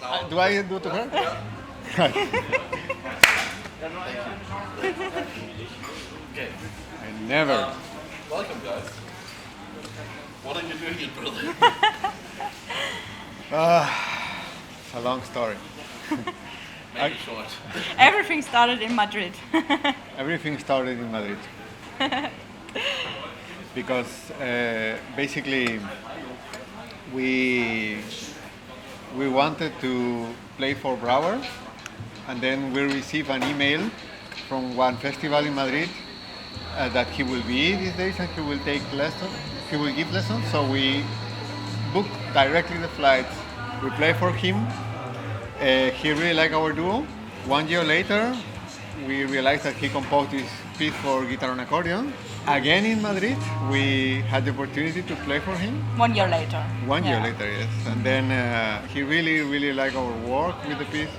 Do I do to her? Thank you. Okay. I never. Welcome, guys. What are you doing in Berlin? It's a long story. Make it short. Everything started in Madrid. Everything started in Madrid. Because basically we wanted to play for Brouwer, and then we received an email from one festival in Madrid that he will be these days and he will take lessons. He will give lessons. So we booked directly the flights. We played for him. He really liked our duo. 1 year later, we realized that he composed this piece for guitar and accordion. Again in Madrid, we had the opportunity to play for him. 1 year later. 1 year later, yes. And then he really, really liked our work with the piece.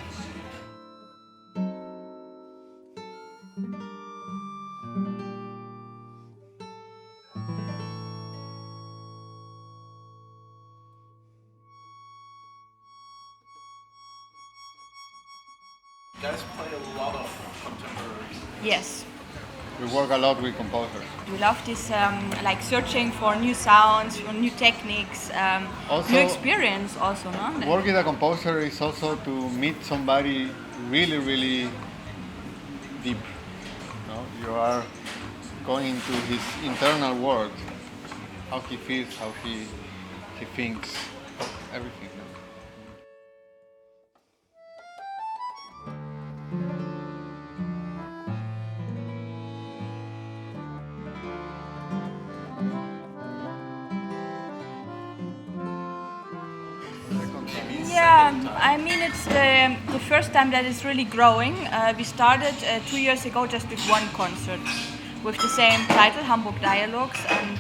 You guys play a lot of contemporary. Yes. We work a lot with composers. We love this, like searching for new sounds, for new techniques, Also- new experience also, no? Work with a composer is also to meet somebody really, really deep. No? You are going into his internal world, how he feels, how he thinks, everything. No? Yeah, I mean it's the first time that it's really growing. We started 2 years ago just with one concert with the same title, Hamburg Dialogues, and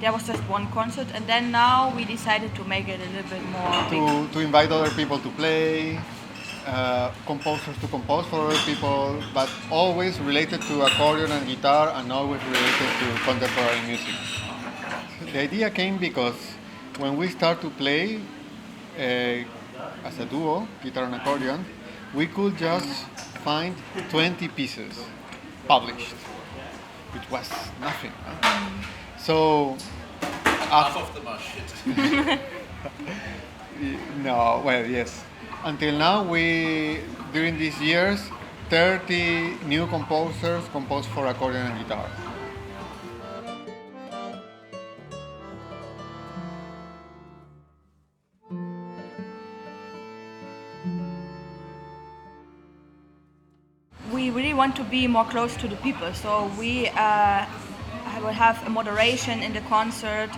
there was just one concert. And then now we decided to make it a little bit more big. To invite other people to play, composers to compose for other people, but always related to accordion and guitar and always related to contemporary music. The idea came because when we start to play as a duo, guitar and accordion, we could just find 20 pieces published, which was nothing. Huh? So Half of them are shit. no, well, yes. Until now, during these years, 30 new composers composed for accordion and guitar. We really want to be more close to the people, so we will have a moderation in the concert.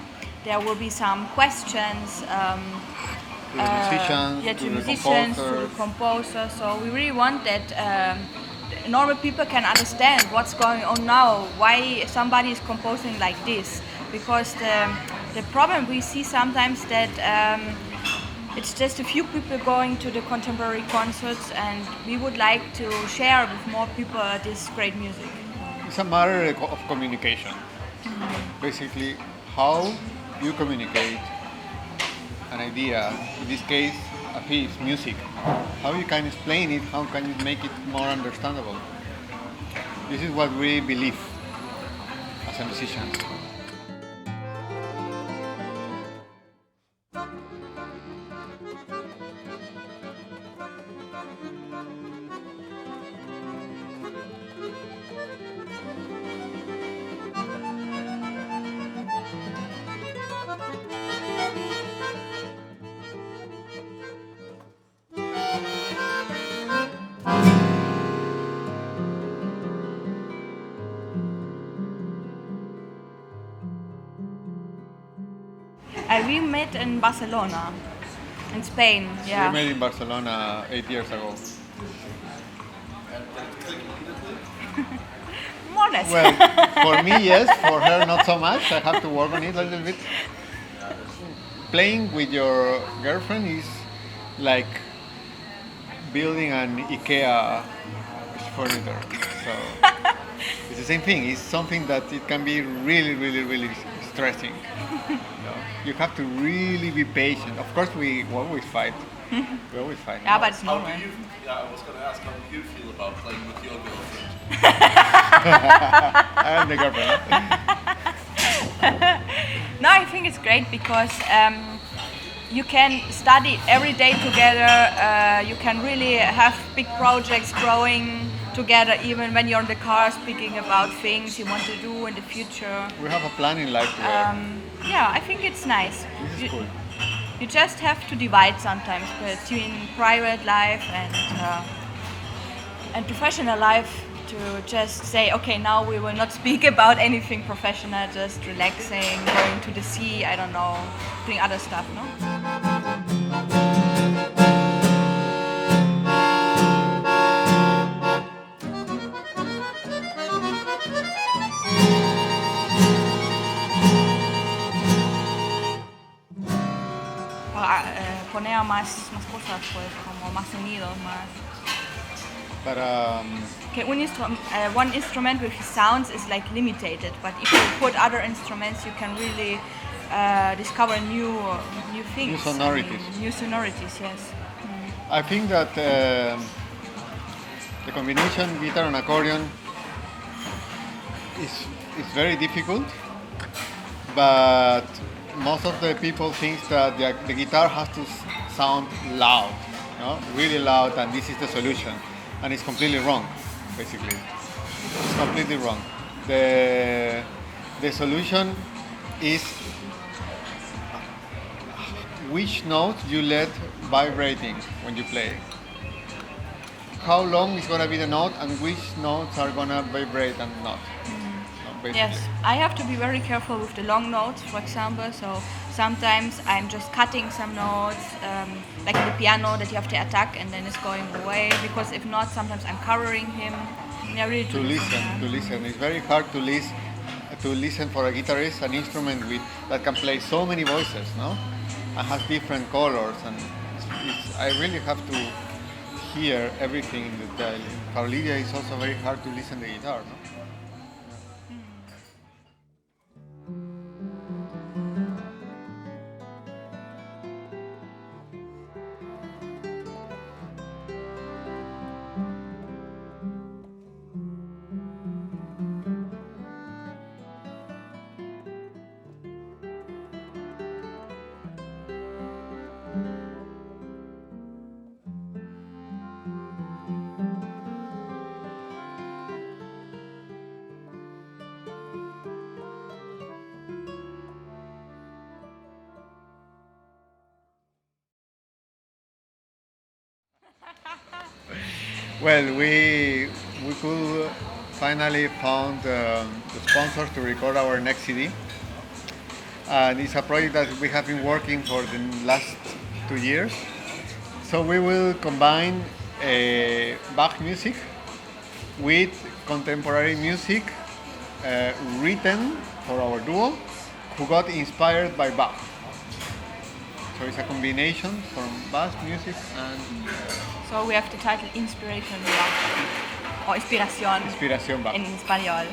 There will be some questions. To the musicians, Yeah, to to the musicians, to the composers. So we really want that normal people can understand what's going on now, why somebody is composing like this. Because the problem we see sometimes that it's just a few people going to the contemporary concerts, and we would like to share with more people this great music. It's a matter of communication. Basically, how you communicate an idea, in this case, a piece, music. How you can explain it, how can you make it more understandable. This is what we believe as a musician. We met in Barcelona, in Spain. Yeah. We met in Barcelona 8 years ago. More or less. Well, for me, yes. For her, not so much. I have to work on it a little bit. Playing with your girlfriend is like building an IKEA furniture. So it's the same thing. It's something that it can be really, really, really stressing. You know? You have to really be patient. Of course, we always fight, We always fight. Yeah, but it's How normal. do you? Yeah, I was going to ask how do you feel about playing with your girlfriend? I am the girlfriend. No, I think it's great because you can study every day together. You can really have big projects growing together, even when you're in the car speaking about things you want to do in the future. We have a plan in life together. Yeah, I think it's nice. This is cool. You just have to divide sometimes between private life and professional life, to just say, okay, now we will not speak about anything professional, just relaxing, going to the sea, I don't know, doing other stuff, no? Poner más cosas, pues, como más sonidos, más... But Okay, one instrument with sounds is like limited, but if you put other instruments, you can really discover new things. New sonorities. New sonorities, yes. I think that the combination guitar and accordion is very difficult, but most of the people think that the guitar has to sound loud, really loud, and this is the solution. And it's completely wrong, basically. It's completely wrong. The solution is which note you let vibrating when you play. How long is going to be the note and which notes are going to vibrate and not. Yes, I have to be very careful with the long notes, for example. So sometimes I'm just cutting some notes, like in the piano that you have to attack and then it's going away, because if not, sometimes I'm covering him. Yeah, really to listen. It's very hard to listen for a guitarist, an instrument that can play so many voices, no? And has different colors, and I really have to hear everything in detail. For Lydia, it's also very hard to listen to the guitar, no? Well, we could finally found the sponsors to record our next CD, and it's a project that we have been working for the last 2 years. So we will combine Bach music with contemporary music written for our duo, who got inspired by Bach. So it's a combination from Bach music and So we have the title Inspiration Bach, or Inspiración Inspiración Bach. en español.